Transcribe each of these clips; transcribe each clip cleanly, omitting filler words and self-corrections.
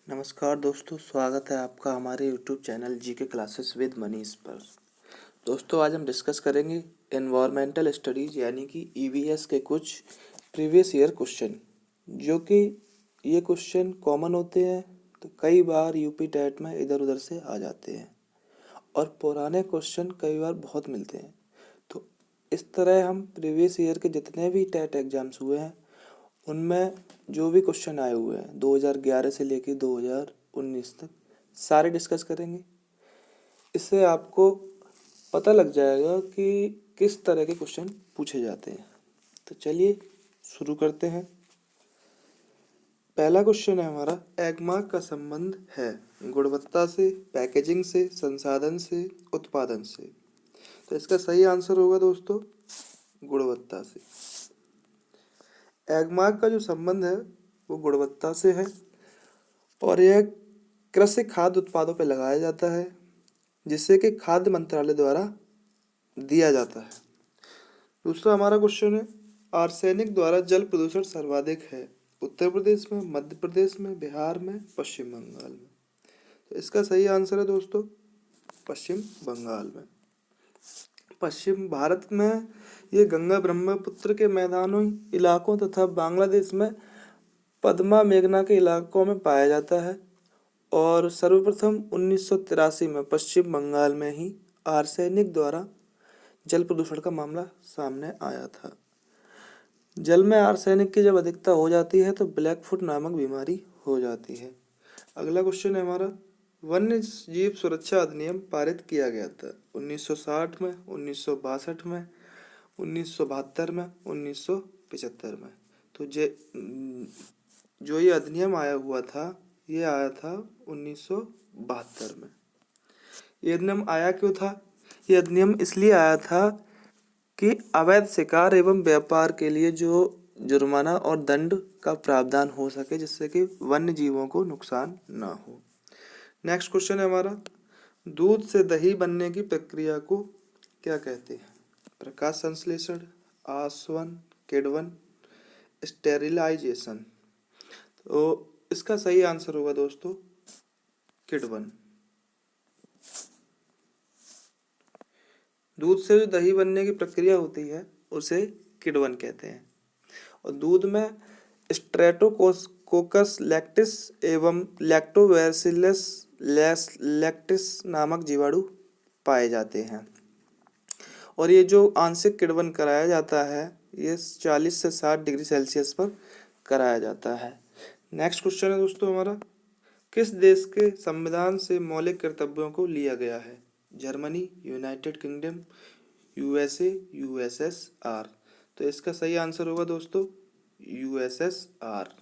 नमस्कार दोस्तों, स्वागत है आपका हमारे YouTube channel GK classes with Manish पर। दोस्तों, आज हम डिस्कस करेंगे एनवायरमेंटल स्टडीज़ यानी कि ईवीएस के कुछ प्रीवियस ईयर क्वेश्चन, जो कि ये क्वेश्चन कॉमन होते हैं तो कई बार यूपी टेट में इधर उधर से आ जाते हैं और पुराने क्वेश्चन कई बार बहुत मिलते हैं। तो इस तरह हम प्रीवियस ईयर के जितने भी टेट एग्ज़ाम्स हुए हैं उनमें जो भी क्वेश्चन आए हुए हैं 2011 से लेकर 2019 तक सारे डिस्कस करेंगे। इससे आपको पता लग जाएगा कि किस तरह के क्वेश्चन पूछे जाते हैं। तो चलिए शुरू करते हैं। पहला क्वेश्चन है हमारा, एगमार्क का संबंध है गुणवत्ता से, पैकेजिंग से, संसाधन से, उत्पादन से। तो इसका सही आंसर होगा दोस्तों गुणवत्ता से। एगमार्क का जो संबंध है वो गुणवत्ता से है और यह कृषि खाद्य उत्पादों पर लगाया जाता है, जिससे कि खाद्य मंत्रालय द्वारा दिया जाता है। दूसरा हमारा क्वेश्चन है, आर्सेनिक द्वारा जल प्रदूषण सर्वाधिक है उत्तर प्रदेश में, मध्य प्रदेश में, बिहार में, पश्चिम बंगाल में। तो इसका सही आंसर है दोस्तों पश्चिम बंगाल में। पश्चिम भारत में ये गंगा ब्रह्मपुत्र के मैदानी इलाकों तथा बांग्लादेश में पद्मा मेघना के इलाकों में पाया जाता है और सर्वप्रथम 1983 में पश्चिम बंगाल में ही आर्सेनिक द्वारा जल प्रदूषण का मामला सामने आया था। जल में आर्सेनिक की जब अधिकता हो जाती है तो ब्लैक फुट नामक बीमारी हो जाती है। अगला क्वेश्चन है हमारा, वन्य जीव सुरक्षा अधिनियम पारित किया गया था 1960 में, 1962 में, 1972 में, 1975 में। तो जो ये अधिनियम आया हुआ था ये आया था 1972 में। ये अधिनियम आया क्यों था? ये अधिनियम इसलिए आया था कि अवैध शिकार एवं व्यापार के लिए जो जुर्माना और दंड का प्रावधान हो सके, जिससे कि वन्य जीवों को नुकसान ना हो। नेक्स्ट क्वेश्चन है हमारा, दूध से दही बनने की प्रक्रिया को क्या कहते हैं? प्रकाश संश्लेषण, आसवन, किण्वन, स्टेरिलाइजेशन। तो इसका सही आंसर होगा दोस्तों किण्वन। दूध से जो दही बनने की प्रक्रिया होती है उसे किण्वन कहते हैं और दूध में स्ट्रेप्टोकोकस लैक्टिस एवं लैक्टोबैसिलस लैक्टिस नामक जीवाणु पाए जाते हैं और ये जो आंशिक किण्वन कराया जाता है ये 40 से 60 डिग्री सेल्सियस पर कराया जाता है। नेक्स्ट क्वेश्चन है दोस्तों हमारा, किस देश के संविधान से मौलिक कर्तव्यों को लिया गया है? Germany, United kingdom, USA, USSR. तो इसका सही आंसर होगा दोस्तों यूएसएसआर।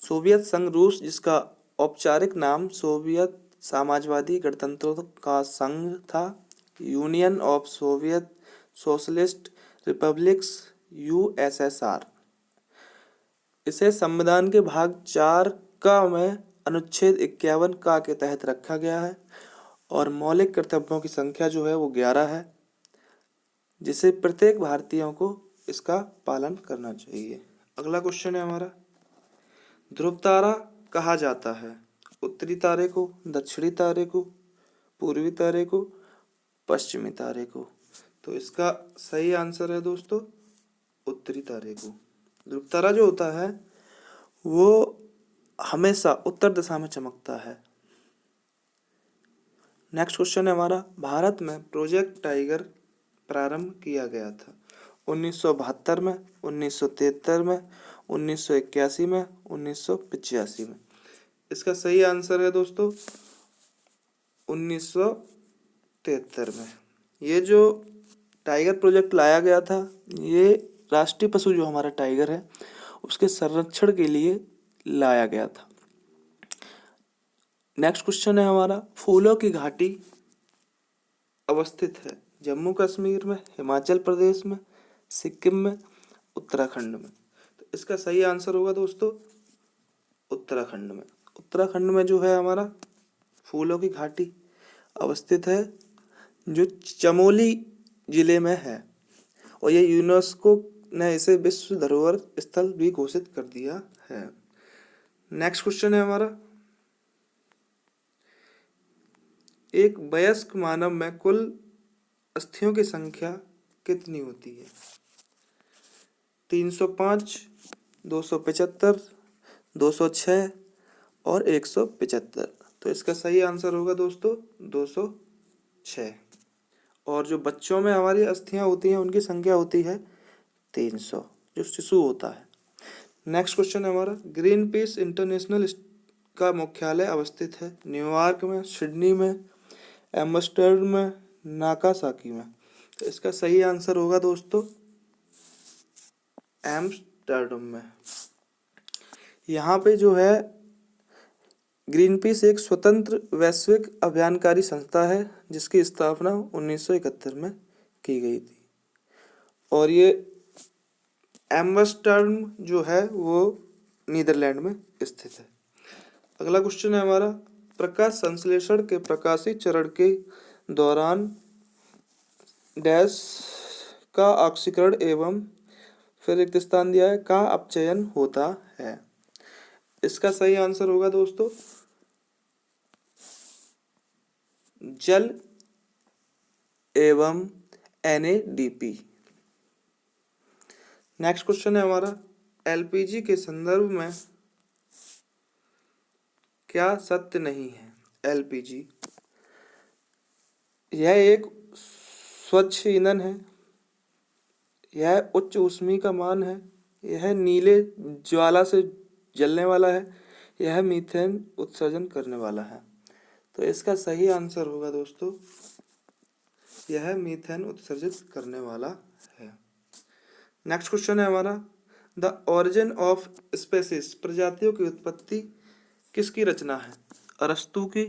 सोवियत संघ रूस, जिसका औपचारिक नाम सोवियत समाजवादी गणतंत्रों का संघ था, union of Soviet socialist republics USSR, इसे संविधान के भाग 4 का में अनुच्छेद 51 का के तहत रखा गया है और मौलिक कर्तव्यों की संख्या जो है वो 11 है, जिसे प्रत्येक भारतीयों को इसका पालन करना चाहिए। अगला क्वेश्चन है हमारा, ध्रुव तारा कहा जाता है? उत्तरी तारे को, दक्षिणी तारे को, पूर्वी तारे को, पश्चिमी तारे को। तो इसका सही आंसर है दोस्तों उत्तरी तारे को। ध्रुव तारा जो होता है वो हमेशा उत्तर दिशा में चमकता है। नेक्स्ट क्वेश्चन है हमारा, भारत में प्रोजेक्ट टाइगर प्रारंभ किया गया था 1972 में, 1973 में, 1981 में, 1985 में। इसका सही आंसर है दोस्तों 1973 में। ये जो टाइगर प्रोजेक्ट लाया गया था ये राष्ट्रीय पशु जो हमारा टाइगर है उसके संरक्षण के लिए लाया गया था। नेक्स्ट क्वेश्चन है हमारा, फूलों की घाटी अवस्थित है जम्मू कश्मीर में, हिमाचल प्रदेश में, सिक्किम में, उत्तराखंड में। तो इसका सही आंसर होगा दोस्तों उत्तराखंड में। उत्तराखंड में जो है हमारा फूलों की घाटी अवस्थित है जो चमोली जिले में है और ये यूनेस्को ने इसे विश्व धरोहर स्थल भी घोषित कर दिया है। नेक्स्ट क्वेश्चन है हमारा, एक वयस्क मानव में कुल अस्थियों की संख्या कितनी होती है? 305, 275, 206 और 175। तो इसका सही आंसर होगा दोस्तों 206। और जो बच्चों में हमारी अस्थियां होती हैं उनकी संख्या होती है 300, जो शिशु होता है। नेक्स्ट क्वेश्चन है हमारा, ग्रीन पीस इंटरनेशनल का मुख्यालय अवस्थित है न्यूयॉर्क में, सिडनी में, एम्स्टर्डम में, नागासाकी में। तो इसका सही आंसर होगा दोस्तों एम्स्टर्डम में। यहाँ पे जो है ग्रीन पीस एक स्वतंत्र वैश्विक अभियानकारी संस्था है जिसकी स्थापना 1971 में की गई थी। और ये एम्स्टर्डम जो है वो नीदरलैंड में स्थित है। अगला क्वेश्चन है हमारा, प्रकाश संश्लेषण के प्रकाशीय चरण के दौरान डैश का ऑक्सीकरण एवं फिर एक स्थान दिया है का अपचयन होता है। इसका सही आंसर होगा दोस्तों जल एवं NADP। नेक्स्ट क्वेश्चन है हमारा, LPG के संदर्भ में क्या सत्य नहीं है? LPG यह एक स्वच्छ ईंधन है, यह उच्च ऊष्मीय का मान है, यह नीले ज्वाला से जलने वाला है, यह मीथेन उत्सर्जन करने वाला है। तो इसका सही आंसर होगा दोस्तों यह मीथेन उत्सर्जित करने वाला है। नेक्स्ट क्वेश्चन है हमारा, द ओरिजिन ऑफ स्पेसीज प्रजातियों की उत्पत्ति किसकी रचना है? अरस्तु की,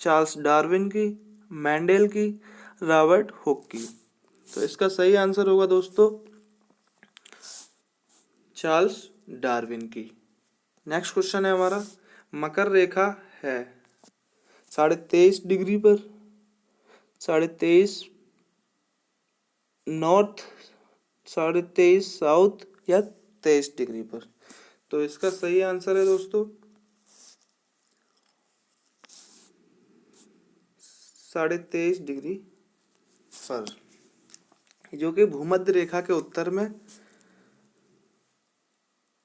चार्ल्स डार्विन की, मेंडेल की, रॉबर्ट हुक की। तो इसका सही आंसर होगा दोस्तों चार्ल्स डार्विन की। नेक्स्ट क्वेश्चन है हमारा, मकर रेखा है 23.5 डिग्री पर, 23.5 नॉर्थ, 23.5 साउथ या 23 डिग्री पर। तो इसका सही आंसर है दोस्तों 23.5 डिग्री पर, जो कि भूमध्य रेखा के उत्तर में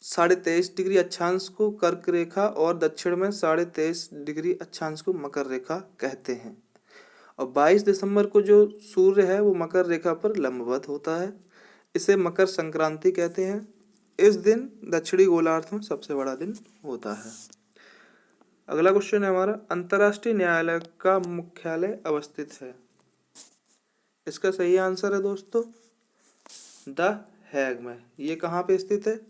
23.5 डिग्री अक्षांश को कर्क रेखा और दक्षिण में 23.5 डिग्री अक्षांश को मकर रेखा कहते हैं। और 22 दिसंबर को जो सूर्य है वो मकर रेखा पर लंबवत होता है, इसे मकर संक्रांति कहते हैं। इस दिन दक्षिणी गोलार्ध में सबसे बड़ा दिन होता है। अगला क्वेश्चन है हमारा, अंतर्राष्ट्रीय न्यायालय का मुख्यालय अवस्थित है? इसका सही आंसर है दोस्तों द हैग में। ये कहाँ पे स्थित है?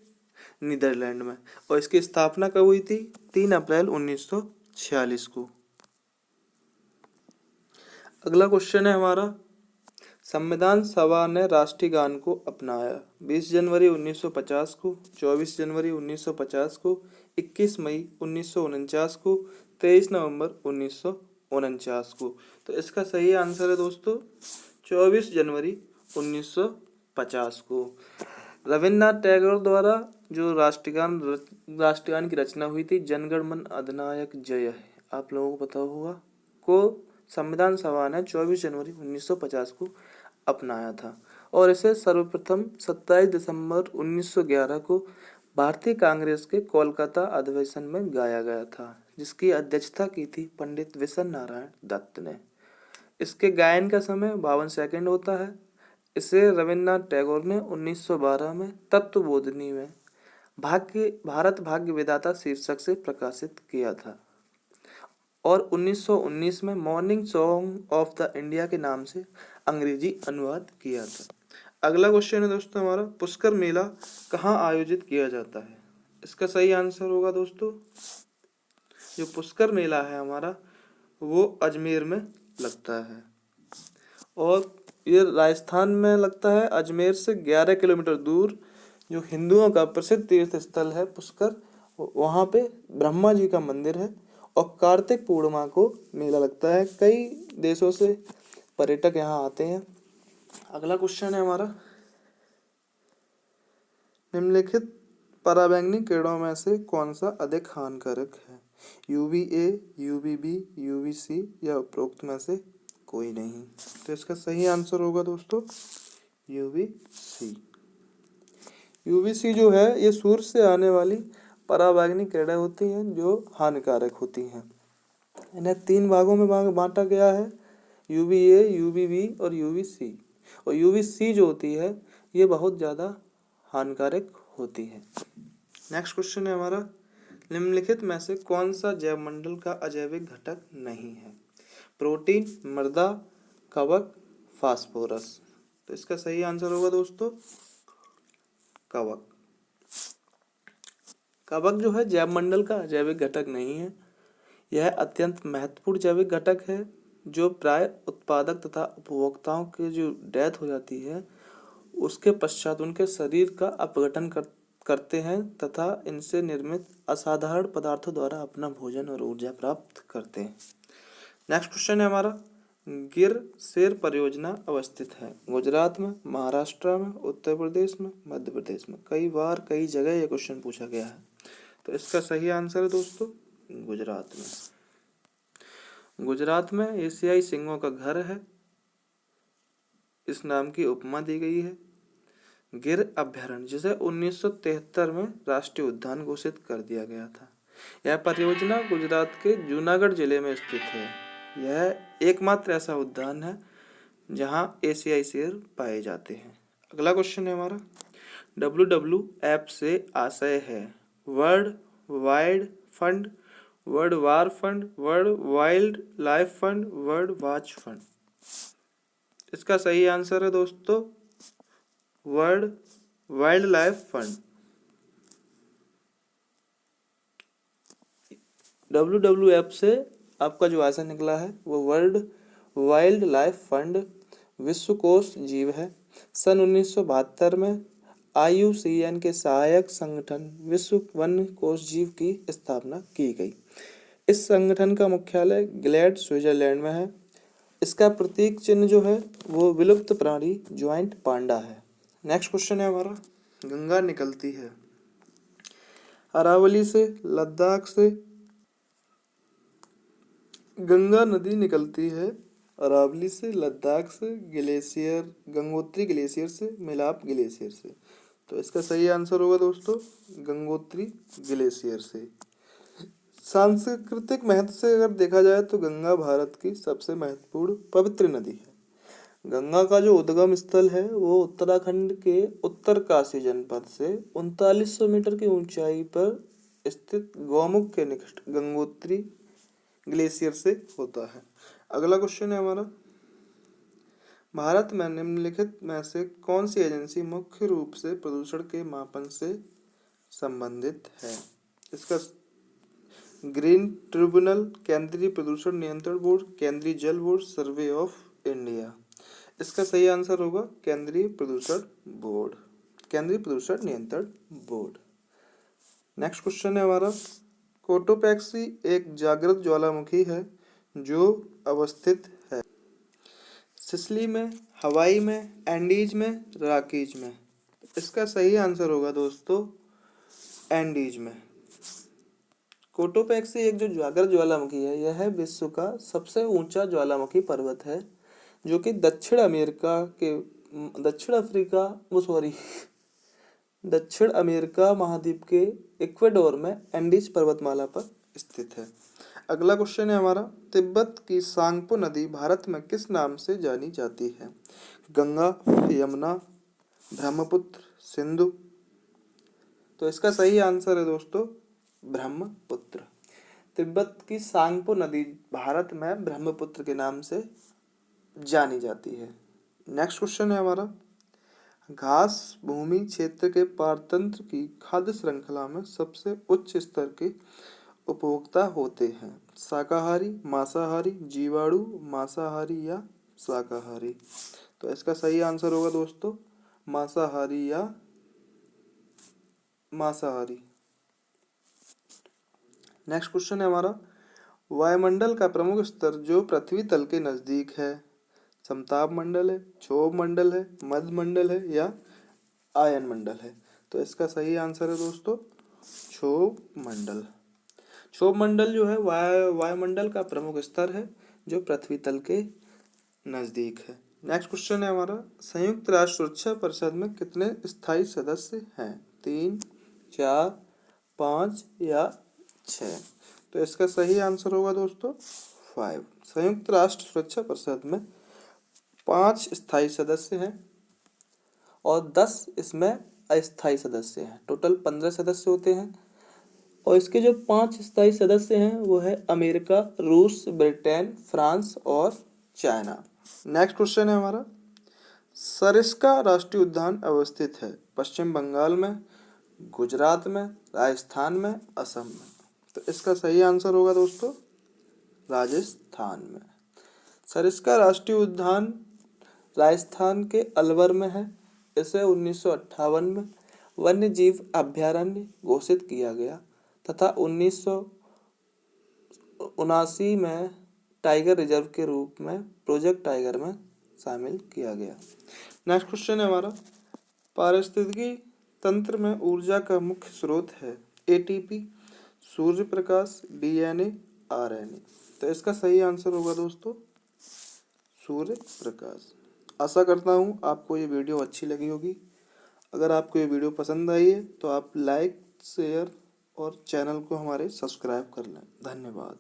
नीदरलैंड में। और इसकी स्थापना कब हुई थी? 3 अप्रैल 1946 को। अगला क्वेश्चन है हमारा, संविधान सभा ने राष्ट्रीय गान को अपनाया 20 जनवरी 1950 को, 24 जनवरी 1950 को, 21 मई 1949 को, 23 नवंबर 1949 को। तो इसका सही आंसर है दोस्तों 24 जनवरी 1950 को। रविन्द्रनाथ टैगोर द्वारा जो राष्ट्रगान की रचना हुई थी, जनगण मन अधिनायक जय, आप लोगों को पता होगा, को संविधान सभा ने 24 जनवरी 1950 को अपनाया था। और इसे सर्वप्रथम 27 दिसंबर 1911 को भारतीय कांग्रेस के कोलकाता अधिवेशन में गाया गया था, जिसकी अध्यक्षता की थी पंडित विशन नारायण दत्त ने। इसके गायन का समय 52 सेकंड होता है। इसे रविन्द्रनाथ टैगोर ने 1912 में तत्वबोधिनी में भारत भाग्य विधाता शीर्षक से प्रकाशित किया था और 1919 में morning song of the India के नाम से अंग्रेजी अनुवाद किया था। अगला क्वेश्चन है दोस्तों हमारा, पुष्कर मेला कहाँ आयोजित किया जाता है? इसका सही आंसर होगा दोस्तों जो पुष्कर मेला है हमारा वो अजमेर में लगता है और ये राजस्थान में लगता है। अजमेर से 11 किलोमीटर दूर जो हिंदुओं का प्रसिद्ध तीर्थ स्थल है पुष्कर, वहाँ पे ब्रह्मा जी का मंदिर है और कार्तिक पूर्णिमा को मेला लगता है। कई देशों से पर्यटक यहाँ आते हैं। अगला क्वेश्चन है हमारा, निम्नलिखित पराबैंगनी किरणों में से कौन सा अधिक हानिकारक है? यूवीए, यूवीबी, यूवीसी या उपरोक्त में से कोई नहीं। तो इसका सही आंसर होगा दोस्तों यूवीसी। यूवीसी जो है ये सूर्य से आने वाली पराबैंगनी किरणें होती हैं जो हानिकारक होती हैं। इन्हें 3 भागों में बांटा गया है, यूवीए, यूवीबी और यूवीसी। और यूवीसी जो होती है ये बहुत ज़्यादा हानिकारक होती है। नेक्स्ट क्वेश्चन है हमारा, निम्नलिखित में से कौन सा जैवमंडल का अजैविक घटक नहीं है? प्रोटीन, मृदा, कवक, फास्फोरस। तो इसका सही आंसर होगा दोस्तों कवक। कवक जो है जैवमंडल का जैविक घटक नहीं है। यह अत्यंत महत्वपूर्ण जैविक घटक है जो प्राय उत्पादक तथा उपभोक्ताओं की जो डेथ हो जाती है उसके पश्चात उनके शरीर का अपघटन करते हैं तथा इनसे निर्मित असाधारण पदार्थों द्वारा अपना भोजन और ऊर्जा प्राप्त करते हैं। नेक्स्ट क्वेश्चन है हमारा, गिर सेर परियोजना अवस्थित है गुजरात में, महाराष्ट्र में, उत्तर प्रदेश में, मध्य प्रदेश में। कई बार कई जगह ये क्वेश्चन पूछा गया है। तो इसका सही आंसर है दोस्तों गुजरात में। गुजरात में एशियाई सिंहों का घर है, इस नाम की उपमा दी गई है। गिर अभ्यारण्य जिसे 1973 में राष्ट्रीय उद्यान घोषित कर दिया गया था। यह परियोजना गुजरात के जूनागढ़ जिले में स्थित है। यह एकमात्र ऐसा उद्यान है जहां एशियाई शेर पाए जाते हैं। अगला क्वेश्चन है हमारा, WWF से आशय है world wide fund, world war fund, world wild life fund, world watch fund. इसका सही आंसर है दोस्तों world wild life fund. WWF से आपका जो आंसर निकला है वो वर्ल्ड वाइल्ड लाइफ फंड विश्व कोष जीव है। सन 1972 में IUCN के सहायक संगठन विश्व वन्य कोष जीव की स्थापना की गई। इस संगठन का मुख्यालय ग्लेड स्विट्जरलैंड में है। इसका प्रतीक चिन्ह जो है वो विलुप्त प्राणी ज्वाइंट पांडा है। नेक्स्ट क्वेश्चन है हमारा, गंगा निकलती है अरावली से, लद्दाख से। गंगा नदी निकलती है अरावली से, लद्दाख से, ग्लेशियर गंगोत्री ग्लेशियर से, मिलाप ग्लेशियर से। तो इसका सही आंसर होगा दोस्तों गंगोत्री ग्लेशियर से। सांस्कृतिक महत्व से अगर देखा जाए तो गंगा भारत की सबसे महत्वपूर्ण पवित्र नदी है। गंगा का जो उद्गम स्थल है वो उत्तराखंड के उत्तरकाशी जनपद से 3900 मीटर की ऊंचाई पर स्थित गौमुख के निकट गंगोत्री ग्लेशियर से होता है। अगला क्वेश्चन है हमारा, भारत में निम्नलिखित में से कौन सी एजेंसी मुख्य रूप से प्रदूषण के मापन से संबंधित है? इसका ग्रीन ट्रिब्यूनल, केंद्रीय प्रदूषण नियंत्रण बोर्ड, केंद्रीय जल बोर्ड, सर्वे ऑफ इंडिया। इसका सही आंसर होगा केंद्रीय प्रदूषण बोर्ड, केंद्रीय प्रदूषण नियंत्रण बोर्ड। नेक्स्ट क्वेश्चन है हमारा, कोटोपैक्सी एक जागृत ज्वालामुखी है जो अवस्थित है सिसिली में, हवाई में, एंडीज में, रॉकीज में। इसका सही आंसर होगा दोस्तों एंडीज में। कोटोपैक्सी एक जो जागृत ज्वालामुखी है यह विश्व का सबसे ऊंचा ज्वालामुखी पर्वत है जो कि दक्षिण अमेरिका महाद्वीप के इक्वेडोर में एंडीज पर्वतमाला पर स्थित है। अगला क्वेश्चन है हमारा, तिब्बत की सांगपो नदी भारत में किस नाम से जानी जाती है? गंगा, यमुना, ब्रह्मपुत्र, सिंधु। तो इसका सही आंसर है दोस्तों ब्रह्मपुत्र। तिब्बत की सांगपो नदी भारत में ब्रह्मपुत्र के नाम से जानी जाती है। नेक्स्ट क्वेश्चन है हमारा, घास भूमि क्षेत्र के पारतंत्र की खाद्य श्रृंखला में सबसे उच्च स्तर के उपभोक्ता होते हैं? शाकाहारी, मांसाहारी, जीवाणु, मांसाहारी या शाकाहारी। तो इसका सही आंसर होगा दोस्तों मांसाहारी या मांसाहारी। नेक्स्ट क्वेश्चन है हमारा, वायुमंडल का प्रमुख स्तर जो पृथ्वी तल के नजदीक है समताप मंडल है, क्षोभ मंडल है, मध्य मंडल है या आयन मंडल है? तो इसका सही आंसर है दोस्तों क्षोभ मंडल। क्षोभ मंडल जो है वायुमंडल का प्रमुख स्तर है जो पृथ्वी तल के नजदीक है। नेक्स्ट क्वेश्चन है हमारा, संयुक्त राष्ट्र सुरक्षा परिषद में कितने स्थायी सदस्य हैं? 3, 4, 5 या 6? तो इसका सही आंसर होगा दोस्तों 5। संयुक्त राष्ट्र सुरक्षा परिषद में 5 स्थायी सदस्य हैं और 10 इसमें अस्थायी सदस्य हैं। टोटल 15 सदस्य होते हैं और इसके जो 5 स्थायी सदस्य हैं वो है अमेरिका, रूस, ब्रिटेन, फ्रांस और चाइना। नेक्स्ट क्वेश्चन है हमारा, सरिस्का राष्ट्रीय उद्यान अवस्थित है पश्चिम बंगाल में, गुजरात में, राजस्थान में, असम में? तो इसका सही आंसर होगा दोस्तों राजस्थान में। सरिस्का राष्ट्रीय उद्यान राजस्थान के अलवर में है। इसे 1958 में वन्य जीव अभयारण्य घोषित किया गया तथा 1979 में टाइगर रिजर्व के रूप में प्रोजेक्ट टाइगर में शामिल किया गया। नेक्स्ट क्वेश्चन है हमारा, पारिस्थितिकी तंत्र में ऊर्जा का मुख्य स्रोत है ATP, Surya Prakash, DNA, RNA? तो इसका सही आंसर होगा दोस्तों सूर्य प्रकाश। आशा करता हूँ आपको ये वीडियो अच्छी लगी होगी। अगर आपको ये वीडियो पसंद आई है तो आप लाइक, शेयर और चैनल को हमारे सब्सक्राइब कर लें। धन्यवाद।